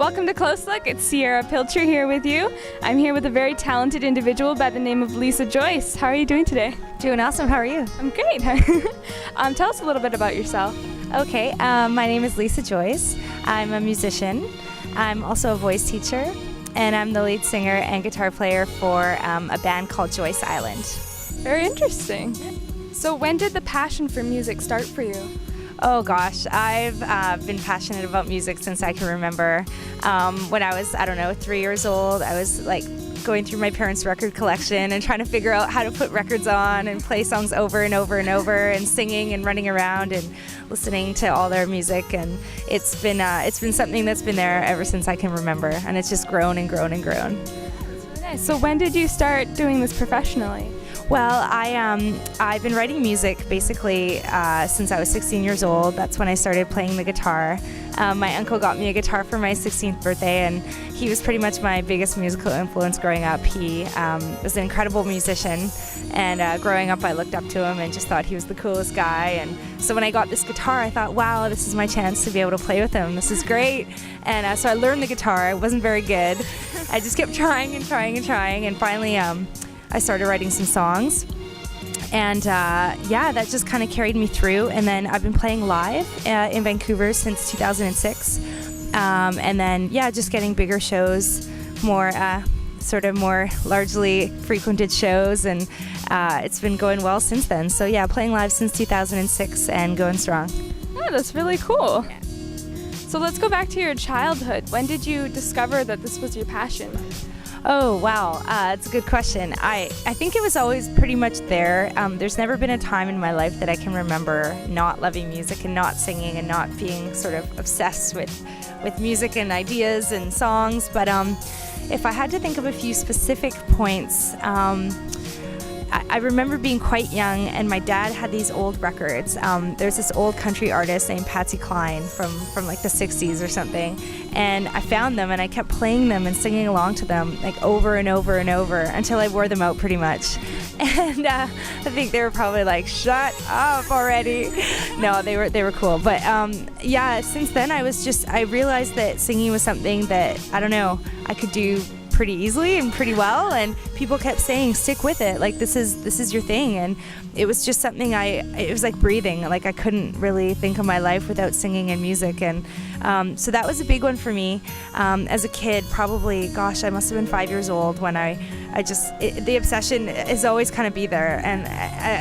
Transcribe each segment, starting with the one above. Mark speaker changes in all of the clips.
Speaker 1: Welcome to Close Look. It's Sierra Pilcher here with you. I'm here with a very talented individual by the name of Lisa Joyce. How are you doing today?
Speaker 2: Doing awesome. How are you?
Speaker 1: I'm great. Tell us a little bit about yourself.
Speaker 2: Okay, my name is Lisa Joyce. I'm a musician. I'm also a voice teacher, and I'm the lead singer and guitar player for a band called Joyce Island.
Speaker 1: Very interesting. So when did the passion for music start for you?
Speaker 2: Oh gosh, I've been passionate about music since I can remember. When I was, 3 years old, I was like going through my parents' record collection and trying to figure out how to put records on and play songs over and over and over, and singing and running around and listening to all their music. And it's been something that's been there ever since I can remember, and it's just grown and grown and grown.
Speaker 1: Nice. So when did you start doing this professionally?
Speaker 2: Well, I've been writing music basically since I was 16 years old. That's when I started playing the guitar. My uncle got me a guitar for my 16th birthday, and he was pretty much my biggest musical influence growing up. He was an incredible musician, and growing up I looked up to him and just thought he was the coolest guy. And so when I got this guitar, I thought, wow, this is my chance to be able to play with him. This is great. And so I learned the guitar. It wasn't very good. I just kept trying and trying and trying, and finally I started writing some songs, and that just kind of carried me through. And then I've been playing live in Vancouver since 2006, and then just getting bigger shows, more largely frequented shows, and it's been going well since then. So yeah, playing live since 2006 and going strong.
Speaker 1: Yeah, that's really cool. Yeah. So let's go back to your childhood. When did you discover that this was your passion?
Speaker 2: Oh, wow. It's a good question. I think it was always pretty much there. There's never been a time in my life that I can remember not loving music and not singing and not being sort of obsessed with music and ideas and songs. But if I had to think of a few specific points, I remember being quite young, and my dad had these old records. There's this old country artist named Patsy Cline from like the 60s or something, and I found them and I kept playing them and singing along to them like over and over and over until I wore them out pretty much. And I think they were probably like, shut up already. No, they were cool. But since then I realized that singing was something that, I could do pretty easily and pretty well, and people kept saying, stick with it, like this is your thing. And it was just something it was like breathing. Like I couldn't really think of my life without singing and music. And so that was a big one for me. As a kid, probably, gosh, I must have been 5 years old when the obsession is always kind of be there, and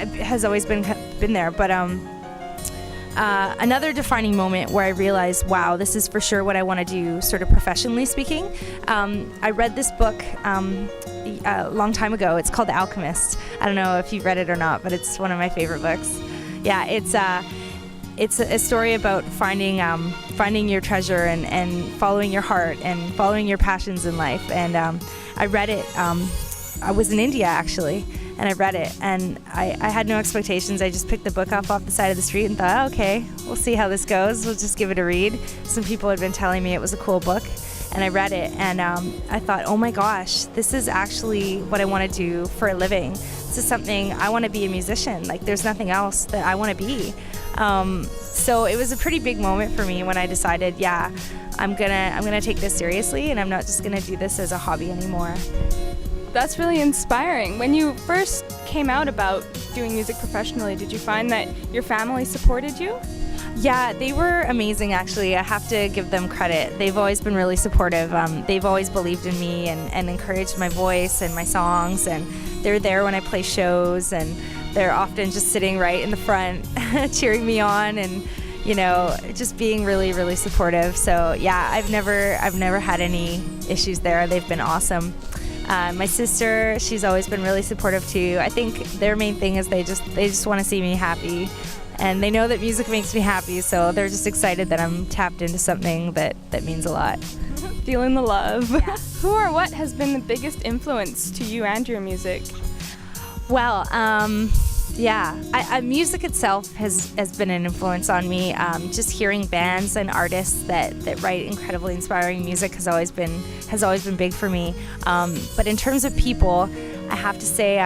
Speaker 2: it has always been there. But another defining moment where I realized, wow, this is for sure what I want to do, sort of professionally speaking. I read this book a long time ago. It's called The Alchemist. I don't know if you've read it or not, but it's one of my favorite books. Yeah, it's a story about finding your treasure and following your heart and following your passions in life. And I read it. I was in India actually, and I read it, and I had no expectations. I just picked the book off the side of the street and thought, okay, we'll see how this goes. We'll just give it a read. Some people had been telling me it was a cool book, and I read it, and I thought, oh my gosh, this is actually what I want to do for a living. This is something, I want to be a musician. Like there's nothing else that I want to be. So it was a pretty big moment for me when I decided, yeah, I'm gonna take this seriously, and I'm not just gonna do this as a hobby anymore.
Speaker 1: That's really inspiring. When you first came out about doing music professionally, did you find that your family supported you?
Speaker 2: Yeah, they were amazing actually. I have to give them credit. They've always been really supportive. They've always believed in me and encouraged my voice and my songs, and they're there when I play shows, and they're often just sitting right in the front cheering me on, and just being really, really supportive. So yeah, I've never had any issues there. They've been awesome. My sister, she's always been really supportive too. I think their main thing is they just want to see me happy, and they know that music makes me happy, so they're just excited that I'm tapped into something that means a lot.
Speaker 1: Feeling the love.
Speaker 2: Yeah.
Speaker 1: Who or what has been the biggest influence to you and your music?
Speaker 2: Well, music itself has been an influence on me. Just hearing bands and artists that write incredibly inspiring music has always been big for me. But in terms of people, I have to say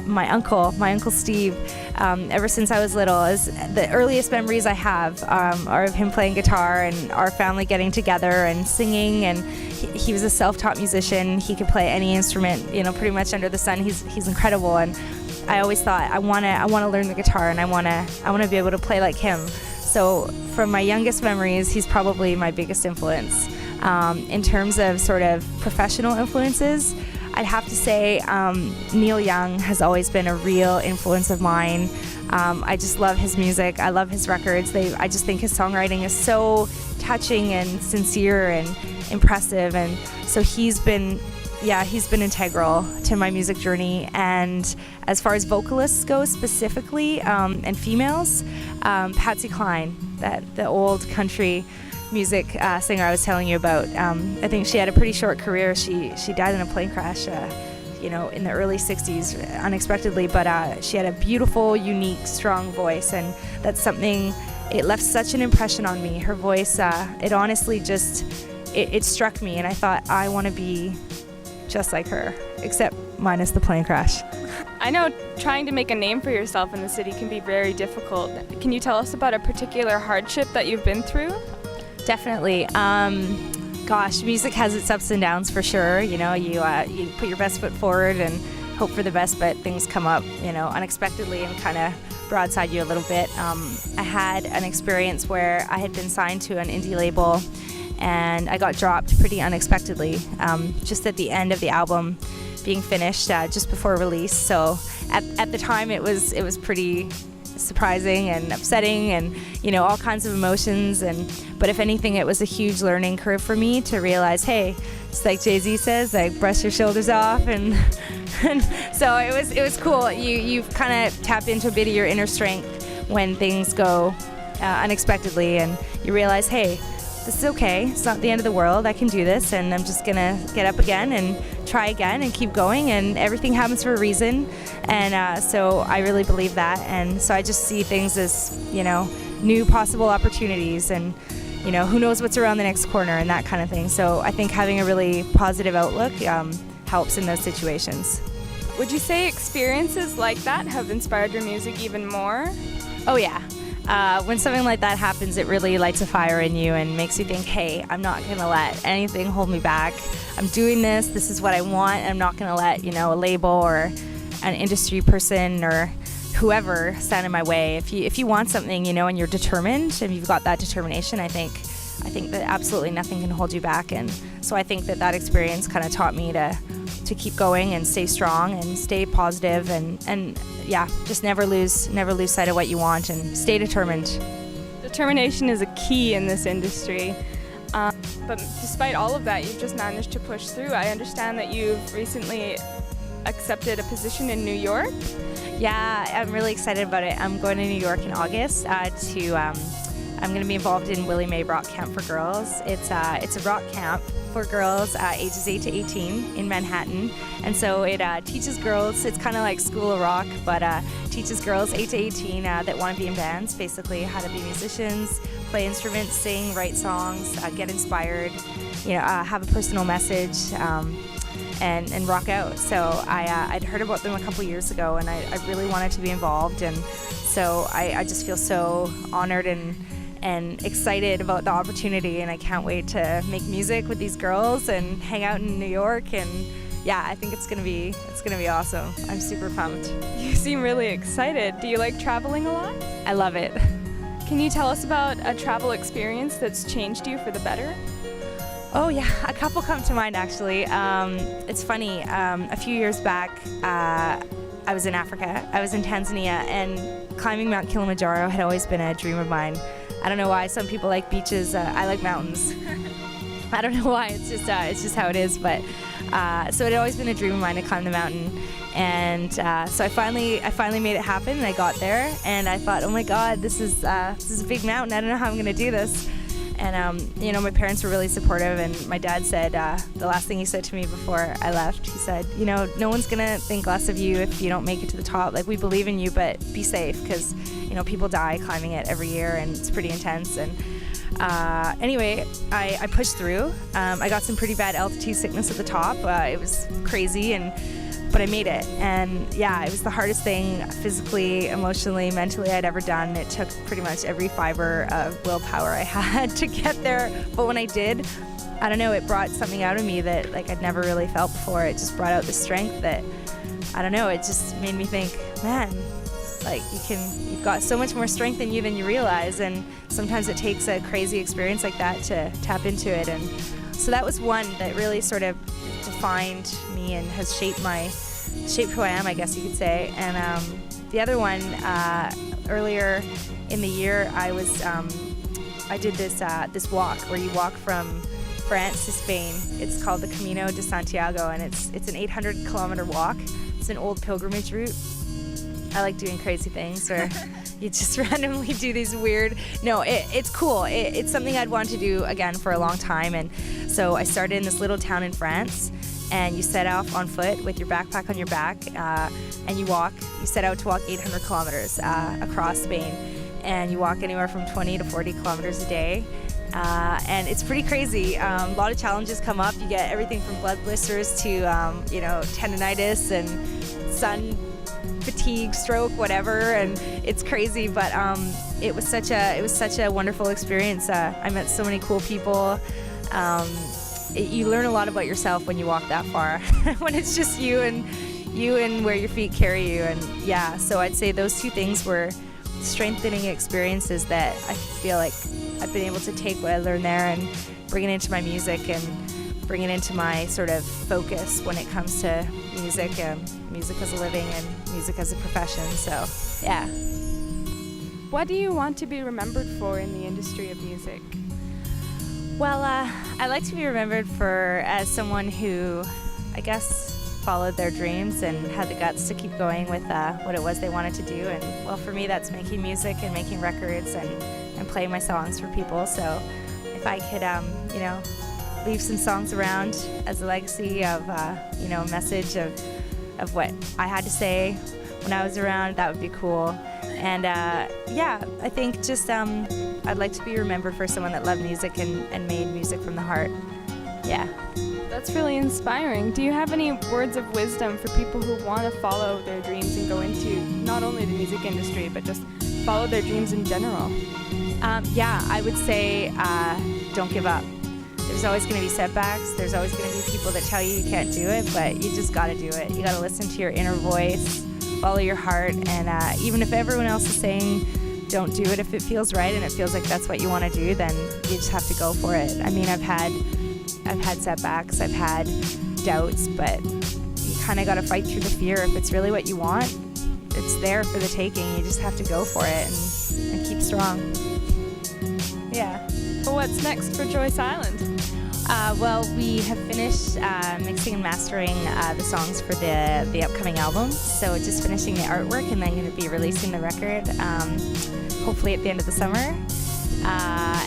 Speaker 2: my uncle Steve, ever since I was little, is the earliest memories I have are of him playing guitar and our family getting together and singing. And he was a self-taught musician. He could play any instrument, pretty much under the sun. He's incredible. And I always thought I want to learn the guitar, and I want to be able to play like him. So from my youngest memories, he's probably my biggest influence. In terms of sort of professional influences, I'd have to say Neil Young has always been a real influence of mine. I just love his music. I love his records. I just think his songwriting is so touching and sincere and impressive. And so he's been integral to my music journey. And as far as vocalists go specifically, and females, Patsy Cline, the old country music singer I was telling you about. I think she had a pretty short career. She died in a plane crash, in the early 60s, unexpectedly. But she had a beautiful, unique, strong voice, and that's something. It left such an impression on me. Her voice, it honestly just, it struck me, and I thought I want to be just like her, except minus the plane crash.
Speaker 1: I know trying to make a name for yourself in the city can be very difficult. Can you tell us about a particular hardship that you've been through?
Speaker 2: Definitely. Gosh, music has its ups and downs for sure. You put your best foot forward and hope for the best, but things come up, unexpectedly and kind of broadside you a little bit. I had an experience where I had been signed to an indie label, and I got dropped pretty unexpectedly, just at the end of the album being finished, just before release. So at the time it was pretty surprising and upsetting, and all kinds of emotions. But if anything, it was a huge learning curve for me to realize, hey, just like Jay-Z says, like, brush your shoulders off, and so it was cool. You kind of tap into a bit of your inner strength when things go unexpectedly, and you realize, hey, this is okay. It's not the end of the world. I can do this, and I'm just gonna get up again and try again and keep going, and everything happens for a reason. And so I really believe that, and so I just see things as, new possible opportunities, and who knows what's around the next corner, and that kind of thing. So I think having a really positive outlook helps in those situations.
Speaker 1: Would you say experiences like that have inspired your music even more?
Speaker 2: Oh yeah. When something like that happens, it really lights a fire in you and makes you think, hey, I'm not going to let anything hold me back. I'm doing this. This is what I want. And I'm not going to let, a label or an industry person or whoever stand in my way. If you want something, and you're determined, and you've got that determination, I think that absolutely nothing can hold you back. And so I think that experience kind of taught me to keep going and stay strong and stay positive, and yeah, just never lose sight of what you want, and stay determined.
Speaker 1: Determination is a key in this industry. But despite all of that, you've just managed to push through. I understand that you've recently accepted a position in New York.
Speaker 2: Yeah, I'm really excited about it. I'm going to New York in August I'm going to be involved in Willie Mae Rock Camp for Girls. It's a rock camp for girls ages 8 to 18 in Manhattan. And so it teaches girls, it's kind of like School of Rock, but teaches girls 8 to 18 that want to be in bands, basically how to be musicians, play instruments, sing, write songs, get inspired, have a personal message, and rock out. So I'd heard about them a couple years ago, and I really wanted to be involved. And so I just feel so honored and excited about the opportunity, and I can't wait to make music with these girls and hang out in New York. And yeah, I think it's gonna be awesome. I'm super pumped.
Speaker 1: You seem really excited. Do you like traveling a lot?
Speaker 2: I love it.
Speaker 1: Can you tell us about a travel experience that's changed you for the better?
Speaker 2: Oh yeah, a couple come to mind actually. It's funny, a few years back I was in Africa. I was in Tanzania, and climbing Mount Kilimanjaro had always been a dream of mine. I don't know why. Some people like beaches. I like mountains. I don't know why. It's just how it is. But so it had always been a dream of mine to climb the mountain, and so I finally made it happen. And I got there, and I thought, oh my God, this is a big mountain. I don't know how I'm gonna do this. And my parents were really supportive, and my dad said the last thing he said to me before I left, he said, no one's gonna think less of you if you don't make it to the top. Like, we believe in you, but be safe, because people die climbing it every year, and it's pretty intense. And Anyway, I pushed through. I got some pretty bad altitude sickness at the top. It was crazy, but I made it. And yeah, it was the hardest thing physically, emotionally, mentally I'd ever done. It took pretty much every fiber of willpower I had to get there. But when I did, I don't know, it brought something out of me that like I'd never really felt before. It just brought out the strength that, I don't know, it just made me think, man, like you've got so much more strength in you than you realize, and sometimes it takes a crazy experience like that to tap into it. And so that was one that really sort of defined me and has shaped who I am, I guess you could say. And the other one, earlier in the year, I did this walk where you walk from France to Spain. It's called the Camino de Santiago, and it's an 800-kilometer walk. It's an old pilgrimage route. I like doing crazy things where you just randomly do these weird. No, it's cool. It's something I'd want to do again for a long time. And so I started in this little town in France, and you set off on foot with your backpack on your back, and you set out to walk 800 kilometers across Spain, and you walk anywhere from 20 to 40 kilometers a day. And it's pretty crazy. A lot of challenges come up. You get everything from blood blisters to tendonitis and sun fatigue, stroke, whatever, and it's crazy. But it was such a wonderful experience. I met so many cool people. You learn a lot about yourself when you walk that far. When it's just you and where your feet carry you. And yeah, so I'd say those two things were strengthening experiences that I feel like I've been able to take what I learned there and bring it into my music and bring it into my sort of focus when it comes to music and music as a living and music as a profession. So yeah.
Speaker 1: What do you want to be remembered for in the industry of music?
Speaker 2: Well, I like to be remembered as someone who, I guess, followed their dreams and had the guts to keep going with what it was they wanted to do. And well, for me, that's making music and making records and playing my songs for people. So if I could, leave some songs around as a legacy of, a message of what I had to say when I was around, that would be cool. And I think just I'd like to be remembered for someone that loved music and made music from the heart. Yeah.
Speaker 1: That's really inspiring. Do you have any words of wisdom for people who want to follow their dreams and go into not only the music industry, but just follow their dreams in general?
Speaker 2: I would say don't give up. There's always going to be setbacks. There's always going to be people that tell you can't do it, but you just got to do it. You got to listen to your inner voice, follow your heart, and even if everyone else is saying don't do it, if it feels right and it feels like that's what you want to do, then you just have to go for it. I mean, I've had setbacks, I've had doubts, but you kind of got to fight through the fear. If it's really what you want, it's there for the taking. You just have to go for it and keep strong. Yeah.
Speaker 1: Well, what's next for Joyce Island?
Speaker 2: Well, we have finished mixing and mastering the songs for the upcoming album. So just finishing the artwork and then going to be releasing the record hopefully at the end of the summer.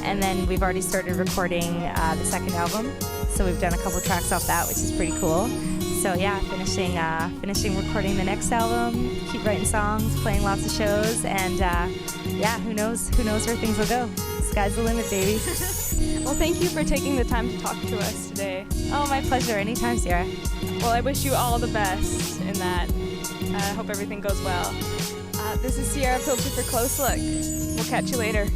Speaker 2: And then we've already started recording the second album. So we've done a couple tracks off that, which is pretty cool. So yeah, finishing recording the next album, keep writing songs, playing lots of shows, and who knows where things will go. Sky's the limit, baby.
Speaker 1: Well, thank you for taking the time to talk to us today.
Speaker 2: Oh, my pleasure. Anytime, Sierra.
Speaker 1: Well, I wish you all the best in that. I hope everything goes well. This is Sierra Filter for Close Look. We'll catch you later.